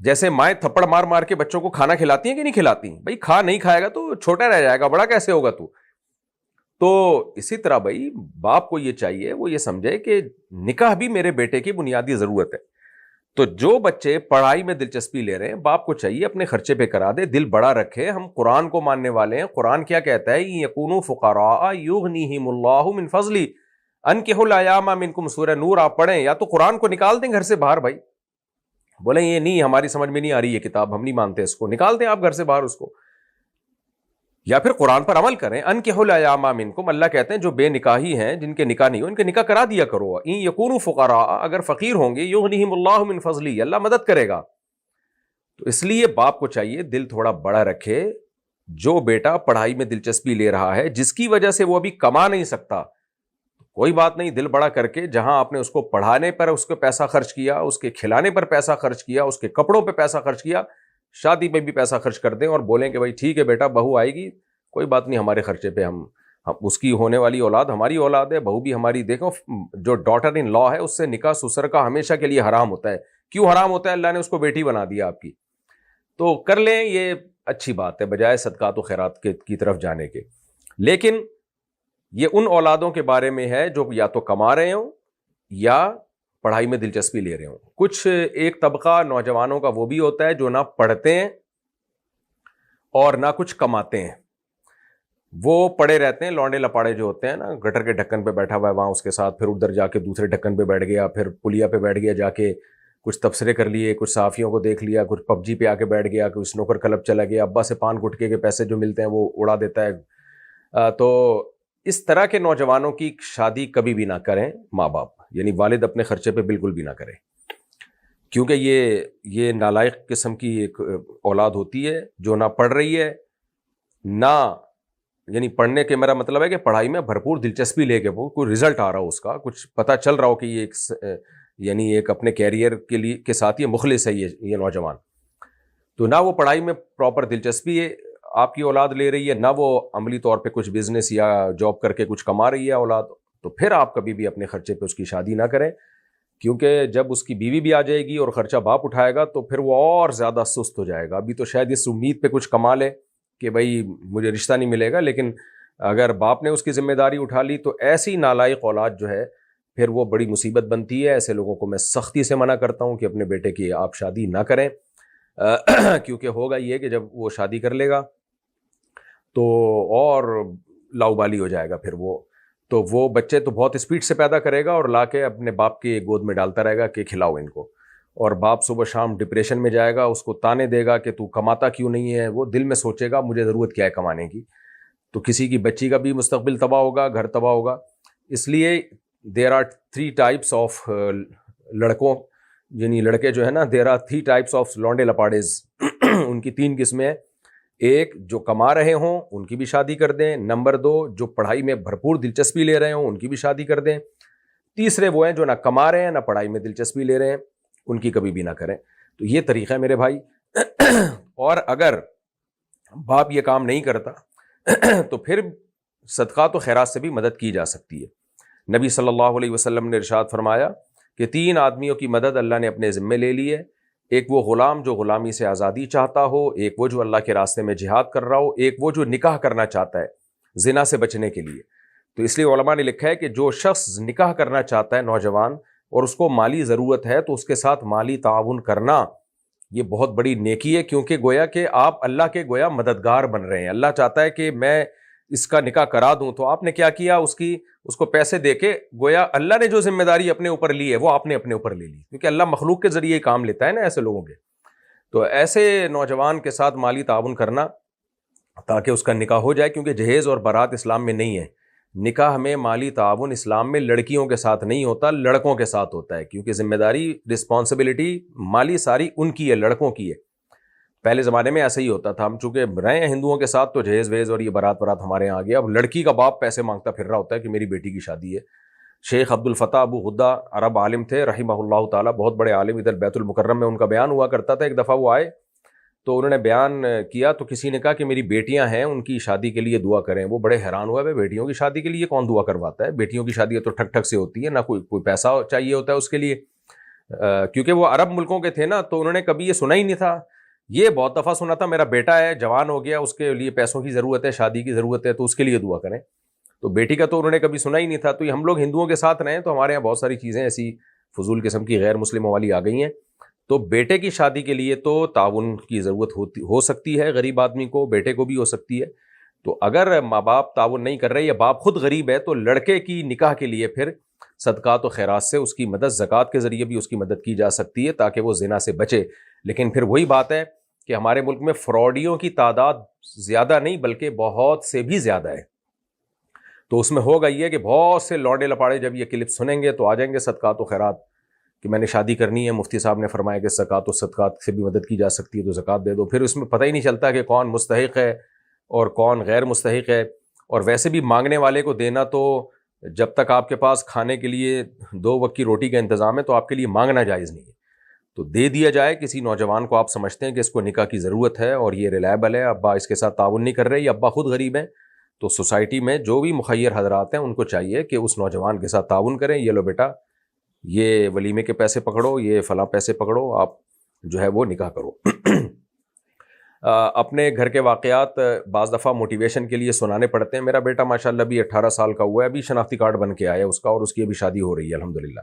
جیسے مائیں تھپڑ مار مار کے بچوں کو کھانا کھلاتی ہیں کہ نہیں کھلاتی؟ بھائی کھا نہیں کھائے گا تو چھوٹا رہ جائے گا، بڑا کیسے ہوگا تو اسی طرح بھائی باپ کو یہ چاہیے وہ یہ سمجھے کہ نکاح بھی میرے بیٹے کی بنیادی ضرورت ہے. تو جو بچے پڑھائی میں دلچسپی لے رہے ہیں باپ کو چاہیے اپنے خرچے پہ کرا دے، دل بڑا رکھے. ہم قرآن کو ماننے والے ہیں، قرآن کیا کہتا ہے؟ یکونوا فقراء یغنیہم اللہ من فضلہ انکحوا الایام منکم. سورہ نور آپ پڑھیں، یا تو قرآن کو نکال دیں گھر سے باہر. بھائی بولیں یہ نہیں، ہماری سمجھ میں نہیں آ رہی یہ کتاب، ہم نہیں مانتے اس کو، نکال دیں آپ گھر سے باہر اس کو، یا پھر قرآن پر عمل کریں. انکحوا الایام منکم، اللہ کہتے ہیں جو بے نکاحی ہیں، جن کے نکاح نہیں ہو، ان کے نکاح کرا دیا کرو. ان یکونوا فقراء، اگر فقیر ہوں گے، یغنیہم اللہ من فضلہ، اللہ مدد کرے گا. تو اس لیے باپ کو چاہیے دل تھوڑا بڑا رکھے. جو بیٹا پڑھائی میں دلچسپی لے رہا ہے، جس کی وجہ سے وہ ابھی کما نہیں سکتا، کوئی بات نہیں، دل بڑا کر کے جہاں آپ نے اس کو پڑھانے پر اس کو پیسہ خرچ کیا، اس کے کھلانے پر پیسہ خرچ کیا، اس کے کپڑوں پہ پیسہ خرچ کیا، شادی پہ بھی پیسہ خرچ کر دیں اور بولیں کہ بھائی ٹھیک ہے بیٹا، بہو آئے گی، کوئی بات نہیں، ہمارے خرچے پہ ہم اس کی ہونے والی اولاد ہماری اولاد ہے، بہو بھی ہماری. دیکھو جو ڈاٹر ان لا ہے اس سے نکاح سسر کا ہمیشہ کے لیے حرام ہوتا ہے. کیوں حرام ہوتا ہے؟ اللہ نے اس کو بیٹی بنا دیا آپ کی. تو کر لیں، یہ اچھی بات ہے بجائے صدقات و خیرات کی طرف جانے کے. لیکن یہ ان اولادوں کے بارے میں ہے جو یا تو کما رہے ہوں یا پڑھائی میں دلچسپی لے رہے ہوں. کچھ ایک طبقہ نوجوانوں کا وہ بھی ہوتا ہے جو نہ پڑھتے ہیں اور نہ کچھ کماتے ہیں، وہ پڑے رہتے ہیں. لونڈے لپاڑے جو ہوتے ہیں نا، گٹر کے ڈھکن پہ بیٹھا ہوا ہے وہاں اس کے ساتھ، پھر ادھر جا کے دوسرے ڈھکن پہ بیٹھ گیا، پھر پلیا پہ بیٹھ گیا، جا کے کچھ تبصرے کر لیے، کچھ صحافیوں کو دیکھ لیا، کچھ پب جی پہ آ کے بیٹھ گیا، کچھ سنوکر کلب چلا گیا، ابا سے پان گٹکے کے پیسے جو ملتے ہیں وہ اڑا دیتا ہے. تو اس طرح کے نوجوانوں کی شادی کبھی بھی نہ کریں ماں باپ، یعنی والد اپنے خرچے پہ بالکل بھی نہ کریں، کیونکہ یہ نالائق قسم کی ایک اولاد ہوتی ہے جو نہ پڑھ رہی ہے، نہ، یعنی پڑھنے کے میرا مطلب ہے کہ پڑھائی میں بھرپور دلچسپی لے کے وہ کوئی رزلٹ آ رہا ہو، اس کا کچھ پتہ چل رہا ہو کہ یہ یعنی ایک اپنے کیریئر کے ساتھ یہ مخلص ہے یہ نوجوان. تو نہ وہ پڑھائی میں پراپر دلچسپی ہے آپ کی اولاد لے رہی ہے، نہ وہ عملی طور پہ کچھ بزنس یا جاب کر کے کچھ کما رہی ہے اولاد، تو پھر آپ کبھی بھی اپنے خرچے پہ اس کی شادی نہ کریں. کیونکہ جب اس کی بیوی بھی آ جائے گی اور خرچہ باپ اٹھائے گا تو پھر وہ اور زیادہ سست ہو جائے گا. ابھی تو شاید اس امید پہ کچھ کما لے کہ بھائی مجھے رشتہ نہیں ملے گا، لیکن اگر باپ نے اس کی ذمہ داری اٹھا لی تو ایسی نالائق اولاد جو ہے پھر وہ بڑی مصیبت بنتی ہے. ایسے لوگوں کو میں سختی سے منع کرتا ہوں کہ اپنے بیٹے کی آپ شادی نہ کریں، کیونکہ ہوگا یہ کہ جب وہ شادی کر لے گا تو اور لاؤبالی ہو جائے گا. پھر وہ بچے تو بہت اسپیڈ سے پیدا کرے گا اور لا کے اپنے باپ کی گود میں ڈالتا رہے گا کہ کھلاؤ ان کو، اور باپ صبح شام ڈپریشن میں جائے گا، اس کو تانے دے گا کہ تو کماتا کیوں نہیں ہے. وہ دل میں سوچے گا مجھے ضرورت کیا ہے کمانے کی. تو کسی کی بچی کا بھی مستقبل تباہ ہوگا، گھر تباہ ہوگا. اس لیے دیر آر 3 ٹائپس آف لڑکوں، یعنی لڑکے جو ہے نا، دیر آر 3 ٹائپس آف لونڈے لپاڑیز. ان کی 3 قسمیں ہیں. ایک جو کما رہے ہوں ان کی بھی شادی کر دیں. نمبر 2 جو پڑھائی میں بھرپور دلچسپی لے رہے ہوں ان کی بھی شادی کر دیں. تیسرے وہ ہیں جو نہ کما رہے ہیں نہ پڑھائی میں دلچسپی لے رہے ہیں، ان کی کبھی بھی نہ کریں. تو یہ طریقہ ہے میرے بھائی. اور اگر باپ یہ کام نہیں کرتا تو پھر صدقات و خیرات سے بھی مدد کی جا سکتی ہے. نبی صلی اللہ علیہ وسلم نے ارشاد فرمایا کہ 3 آدمیوں کی مدد اللہ نے اپنے ذمے لے لی ہے. ایک وہ غلام جو غلامی سے آزادی چاہتا ہو، ایک وہ جو اللہ کے راستے میں جہاد کر رہا ہو، ایک وہ جو نکاح کرنا چاہتا ہے زنا سے بچنے کے لیے. تو اس لیے علماء نے لکھا ہے کہ جو شخص نکاح کرنا چاہتا ہے نوجوان اور اس کو مالی ضرورت ہے تو اس کے ساتھ مالی تعاون کرنا یہ بہت بڑی نیکی ہے، کیونکہ گویا کہ آپ اللہ کے گویا مددگار بن رہے ہیں. اللہ چاہتا ہے کہ میں اس کا نکاح کرا دوں، تو آپ نے کیا کیا؟ اس کو پیسے دے کے گویا اللہ نے جو ذمہ داری اپنے اوپر لی ہے وہ آپ نے اپنے اوپر لے لی، کیونکہ اللہ مخلوق کے ذریعے کام لیتا ہے نا ایسے لوگوں کے. تو ایسے نوجوان کے ساتھ مالی تعاون کرنا تاکہ اس کا نکاح ہو جائے، کیونکہ جہیز اور بارات اسلام میں نہیں ہے. نکاح میں مالی تعاون اسلام میں لڑکیوں کے ساتھ نہیں ہوتا، لڑکوں کے ساتھ ہوتا ہے، کیونکہ ذمہ داری رسپانسبلٹی مالی ساری ان کی ہے، لڑکوں کی ہے. پہلے زمانے میں ایسا ہی ہوتا تھا. ہم چونکہ رہے ہیں ہندوؤں کے ساتھ تو جہیز ویز اور یہ بارات ہمارے یہاں آ گیا. اب لڑکی کا باپ پیسے مانگتا پھر رہا ہوتا ہے کہ میری بیٹی کی شادی ہے. شیخ عبد الفتاح ابو غدہ عرب عالم تھے رحمہ اللہ تعالیٰ، بہت بڑے عالم، ادھر بیت المکرم میں ان کا بیان ہوا کرتا تھا. ایک دفعہ وہ آئے تو انہوں نے بیان کیا تو کسی نے کہا کہ میری بیٹیاں ہیں ان کی شادی کے لیے دعا کریں. وہ بڑے حیران ہوا، بھائی بیٹیوں کی شادی کے لیے کون دعا کرواتا ہے؟ بیٹیوں کی شادی تو ٹھک ٹھک سے ہوتی ہے، نہ کوئی پیسہ چاہیے ہوتا ہے اس کے لیے. کیونکہ وہ عرب ملکوں کے تھے نا، تو انہوں نے کبھی یہ سنا ہی نہیں تھا. یہ بہت دفعہ سنا تھا، میرا بیٹا ہے جوان ہو گیا، اس کے لیے پیسوں کی ضرورت ہے، شادی کی ضرورت ہے، تو اس کے لیے دعا کریں. تو بیٹی کا تو انہوں نے کبھی سنا ہی نہیں تھا. تو یہ ہم لوگ ہندوؤں کے ساتھ رہے، تو ہمارے یہاں بہت ساری چیزیں ایسی فضول قسم کی غیر مسلموں والی آ گئی ہیں. تو بیٹے کی شادی کے لیے تو تعاون کی ضرورت ہو سکتی ہے، غریب آدمی کو، بیٹے کو بھی ہو سکتی ہے. تو اگر ماں باپ تعاون نہیں کر رہے یا باپ خود غریب ہے، تو لڑکے کی نکاح کے لیے پھر صدقات و خیرات سے اس کی مدد، زکوٰۃ کے ذریعے بھی اس کی مدد کی جا سکتی ہے تاکہ وہ زنا سے بچے. لیکن پھر وہی بات ہے کہ ہمارے ملک میں فراڈیوں کی تعداد زیادہ نہیں بلکہ بہت سے بھی زیادہ ہے. تو اس میں ہوگا یہ کہ بہت سے لوڈے لپاڑے جب یہ کلپ سنیں گے تو آ جائیں گے صدقات و خیرات کہ میں نے شادی کرنی ہے، مفتی صاحب نے فرمایا کہ زکوٰۃ و صدقات سے بھی مدد کی جا سکتی ہے تو زکوٰۃ دے دو. پھر اس میں پتہ ہی نہیں چلتا کہ کون مستحق ہے اور کون غیر مستحق ہے. اور ویسے بھی مانگنے والے کو دینا تو جب تک آپ کے پاس کھانے کے لیے 2 وقت کی روٹی کا انتظام ہے تو آپ کے لیے مانگنا جائز نہیں ہے. تو دے دیا جائے کسی نوجوان کو آپ سمجھتے ہیں کہ اس کو نکاح کی ضرورت ہے اور یہ ریلائبل ہے، ابا اس کے ساتھ تعاون نہیں کر رہے یا ابا خود غریب ہیں، تو سوسائٹی میں جو بھی مخیر حضرات ہیں ان کو چاہیے کہ اس نوجوان کے ساتھ تعاون کریں. یہ لو بیٹا، یہ ولیمے کے پیسے پکڑو، یہ فلاں پیسے پکڑو، آپ جو ہے وہ نکاح کرو. اپنے گھر کے واقعات بعض دفعہ موٹیویشن کے لیے سنانے پڑتے ہیں. میرا بیٹا ماشاءاللہ ابھی 18 سال کا ہوا ہے، ابھی شناختی کارڈ بن کے آیا اس کا، اور اس کی ابھی شادی ہو رہی ہے الحمدللہ.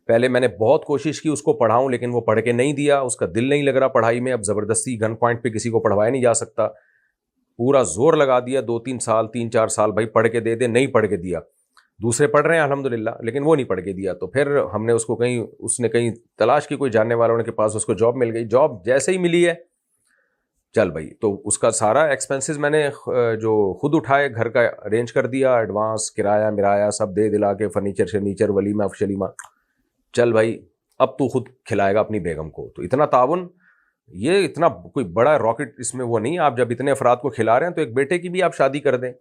پہلے میں نے بہت کوشش کی اس کو پڑھاؤں لیکن وہ پڑھ کے نہیں دیا، اس کا دل نہیں لگ رہا پڑھائی میں. اب زبردستی گن پوائنٹ پہ کسی کو پڑھوایا نہیں جا سکتا. پورا زور لگا دیا 2-3 سال 3-4 سال، بھائی پڑھ کے دے دے، نہیں پڑھ کے دیا. دوسرے پڑھ رہے ہیں الحمدللہ لیکن وہ نہیں پڑھ کے دیا. تو پھر ہم نے اس کو اس نے کہیں تلاش کی، کوئی جاننے والوں کے پاس اس کو جاب مل گئی. جاب جیسے ہی ملی ہے، چل بھائی، تو اس کا سارا ایکسپینسز میں نے جو خود اٹھائے، گھر کا ارینج کر دیا، ایڈوانس کرایہ مرایہ سب دے دلا کے، فرنیچر ولیمہ شلیمہ. چل بھائی اب تو خود کھلائے گا اپنی بیگم کو. تو اتنا تعاون، یہ اتنا کوئی بڑا راکٹ اس میں وہ نہیں. آپ جب اتنے افراد کو کھلا رہے ہیں تو ایک بیٹے کی بھی آپ شادی کر دیں.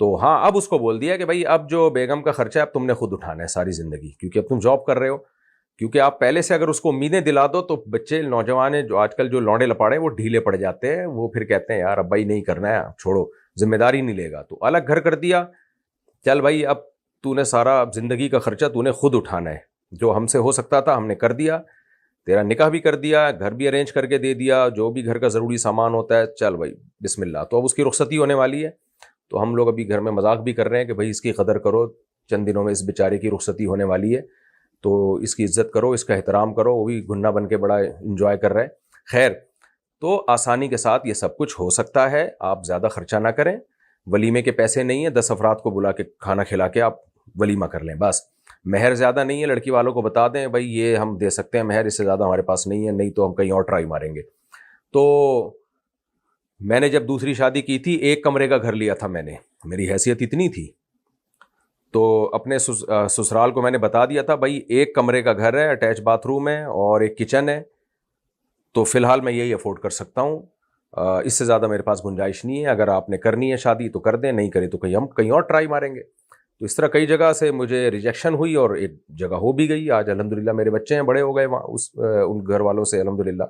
تو ہاں، اب اس کو بول دیا کہ بھائی اب جو بیگم کا خرچہ ہے اب تم نے خود اٹھانا ہے ساری زندگی، کیونکہ اب تم جاب کر رہے ہو. کیونکہ آپ پہلے سے اگر اس کو امیدیں دلا دو تو بچے، نوجوان جو آج کل جو لونڈے لپاڑے وہ ڈھیلے پڑ جاتے ہیں. وہ پھر کہتے ہیں یار ابا ہی نہیں کرنا ہے، چھوڑو، ذمہ داری نہیں لے گا. تو الگ گھر کر دیا، چل بھائی اب تو نے سارا زندگی کا خرچہ تو نے خود اٹھانا ہے. جو ہم سے ہو سکتا تھا ہم نے کر دیا، تیرا نکاح بھی کر دیا، گھر بھی ارینج کر کے دے دیا، جو بھی گھر کا ضروری سامان ہوتا ہے، چل بھائی بسم اللہ. تو اب اس کی رخصتی ہونے والی ہے، تو ہم لوگ ابھی گھر میں مذاق بھی کر رہے ہیں کہ بھائی اس کی قدر کرو، چند دنوں میں اس بیچارے کی رخصتی ہونے والی ہے، تو اس کی عزت کرو، اس کا احترام کرو. وہ بھی گھنا بن کے بڑا انجوائے کر رہا ہے. خیر، تو آسانی کے ساتھ یہ سب کچھ ہو سکتا ہے. آپ زیادہ خرچہ نہ کریں. ولیمے کے پیسے نہیں ہیں 10 افراد کو بلا کے کھانا کھلا کے آپ ولیمہ کر لیں بس. مہر زیادہ نہیں ہے، لڑکی والوں کو بتا دیں بھائی یہ ہم دے سکتے ہیں مہر، اس سے زیادہ ہمارے پاس نہیں ہے، نہیں تو ہم کہیں اور ٹرائی ماریں گے. تو میں نے جب دوسری شادی کی تھی 1 کمرے کا گھر لیا تھا میں نے، میری حیثیت اتنی تھی. تو اپنے سسرال کو میں نے بتا دیا تھا بھائی 1 کمرے کا گھر ہے، اٹیچ باتھ روم ہے اور ایک کچن ہے، تو فی الحال میں یہی افورڈ کر سکتا ہوں، اس سے زیادہ میرے پاس گنجائش نہیں ہے. اگر آپ نے کرنی ہے شادی تو کر دیں، نہیں کرے تو ہم کہیں اور ٹرائی ماریں گے. تو اس طرح کئی جگہ سے مجھے ریجیکشن ہوئی اور ایک جگہ ہو بھی گئی. آج الحمدللہ میرے بچے ہیں، بڑے ہو گئے وہاں ان گھر والوں سے الحمدللہ،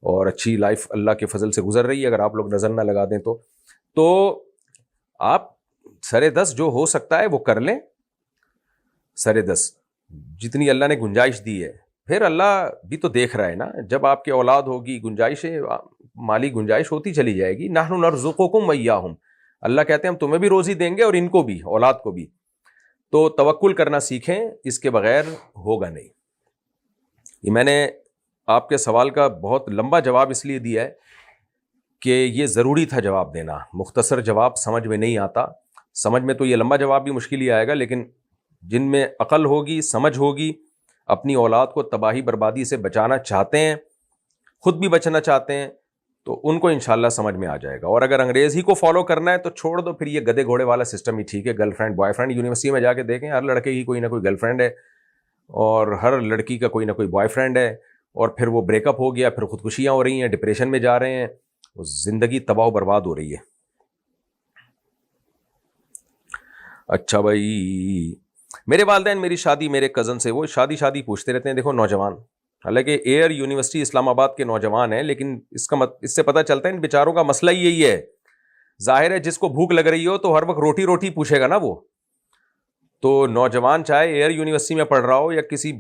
اور اچھی لائف اللہ کے فضل سے گزر رہی ہے اگر آپ لوگ نظر نہ لگا دیں تو آپ سرے 10 جو ہو سکتا ہے وہ کر لیں. سرے 10 جتنی اللہ نے گنجائش دی ہے، پھر اللہ بھی تو دیکھ رہا ہے نا. جب آپ کے اولاد ہوگی، گنجائشیں، مالی گنجائش ہوتی چلی جائے گی. نحن نرزقکم وإیاہم، اللہ کہتے ہیں ہم تمہیں بھی روزی دیں گے اور ان کو بھی، اولاد کو بھی. تو توکل کرنا سیکھیں، اس کے بغیر ہوگا نہیں. یہ میں نے آپ کے سوال کا بہت لمبا جواب اس لیے دیا ہے کہ یہ ضروری تھا جواب دینا. مختصر جواب سمجھ میں نہیں آتا. سمجھ میں تو یہ لمبا جواب بھی مشکل ہی آئے گا، لیکن جن میں عقل ہوگی، سمجھ ہوگی، اپنی اولاد کو تباہی بربادی سے بچانا چاہتے ہیں، خود بھی بچنا چاہتے ہیں، تو ان کو انشاءاللہ سمجھ میں آ جائے گا. اور اگر انگریز ہی کو فالو کرنا ہے تو چھوڑ دو، پھر یہ گدے گھوڑے والا سسٹم ہی ٹھیک ہے. Girl friend boy friend, university میں جا کے دیکھیں ہر لڑکے کی کوئی نہ کوئی گرل فرینڈ ہے اور ہر لڑکی کا کوئی نہ کوئی بوائے فرینڈ ہے، اور پھر وہ بریک اپ ہو گیا، پھر خودکشیاں ہو رہی ہیں، ڈپریشن میں جا رہے ہیں، زندگی تباہ و برباد ہو رہی ہے. اچھا بھائی، میرے والدین میری شادی میرے کزن سے، وہ شادی پوچھتے رہتے ہیں. دیکھو نوجوان، حالانکہ ایئر یونیورسٹی اسلام آباد کے نوجوان ہیں، لیکن اس سے پتہ چلتا ہے ان بیچاروں کا مسئلہ ہی یہی ہے. ظاہر ہے جس کو بھوک لگ رہی ہو تو ہر وقت روٹی پوچھے گا نا وہ. تو نوجوان چاہے ایئر یونیورسٹی میں پڑھ رہا ہو یا کسی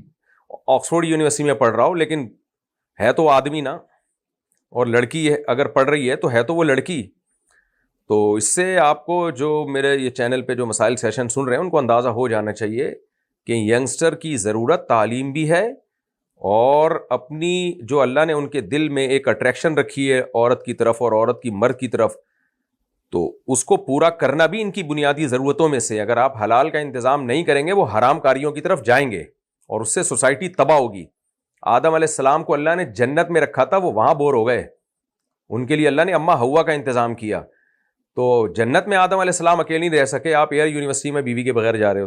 آکسفورڈ یونیورسٹی میں پڑھ رہا ہو لیکن ہے تو آدمی نا, اور لڑکی ہے اگر پڑھ رہی ہے تو ہے تو وہ لڑکی. تو اس سے آپ کو جو میرے یہ چینل پہ جو مسائل سیشن سن رہے ہیں ان کو اندازہ ہو جانا چاہیے کہ ینگسٹر کی ضرورت تعلیم بھی ہے, اور اپنی جو اللہ نے ان کے دل میں ایک اٹریکشن رکھی ہے عورت کی طرف اور عورت کی مرد کی طرف, تو اس کو پورا کرنا بھی ان کی بنیادی ضرورتوں میں سے. اگر آپ حلال کا انتظام نہیں کریں گے وہ حرام کاریوں کی طرف جائیں گے اور اس سے سوسائٹی تباہ ہوگی. آدم علیہ السلام کو اللہ نے جنت میں رکھا تھا, وہ وہاں بور ہو گئے, ان کے لیے اللہ نے اما ہوا کا انتظام کیا. تو جنت میں آدم علیہ السلام اکیلے نہیں رہ سکے, آپ ایئر یونیورسٹی میں بیوی کے بغیر جا رہے ہو,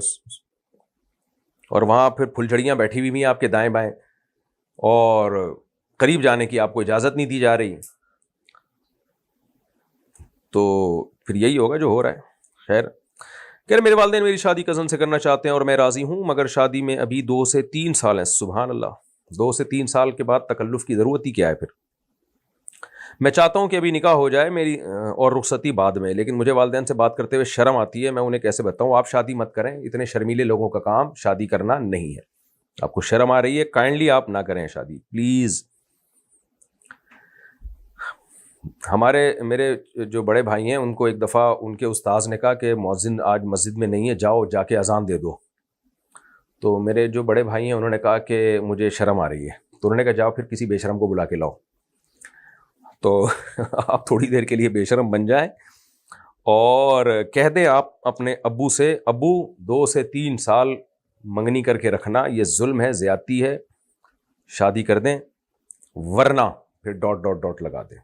اور وہاں پھر پھلجھڑیاں بیٹھی ہوئی ہیں آپ کے دائیں بائیں, اور قریب جانے کی آپ کو اجازت نہیں دی جا رہی. تو پھر یہی ہوگا جو ہو رہا ہے. خیر, کہ میرے والدین میری شادی کزن سے کرنا چاہتے ہیں اور میں راضی ہوں, مگر شادی میں ابھی 2 سے 3 سال ہیں. سبحان اللہ, 2 سے 3 سال کے بعد تکلف کی ضرورت ہی کیا ہے پھر. میں چاہتا ہوں کہ ابھی نکاح ہو جائے میری اور رخصتی بعد میں, لیکن مجھے والدین سے بات کرتے ہوئے شرم آتی ہے. میں انہیں کیسے بتاؤں آپ شادی مت کریں, اتنے شرمیلے لوگوں کا کام شادی کرنا نہیں ہے. آپ کو شرم آ رہی ہے, کائنڈلی آپ نہ کریں شادی پلیز. میرے جو بڑے بھائی ہیں ان کو ایک دفعہ ان کے استاذ نے کہا کہ مؤذن آج مسجد میں نہیں ہے, جاؤ جا کے اذان دے دو. تو میرے جو بڑے بھائی ہیں انہوں نے کہا کہ مجھے شرم آ رہی ہے. تو انہوں نے کہا جاؤ پھر کسی بے شرم کو بلا کے لاؤ. تو آپ تھوڑی دیر کے لیے بے شرم بن جائیں اور کہہ دیں آپ اپنے ابو سے, ابو 2 سے 3 سال منگنی کر کے رکھنا یہ ظلم ہے, زیادتی ہے, شادی کر دیں, ورنہ پھر ڈاٹ ڈاٹ ڈاٹ لگا دیں.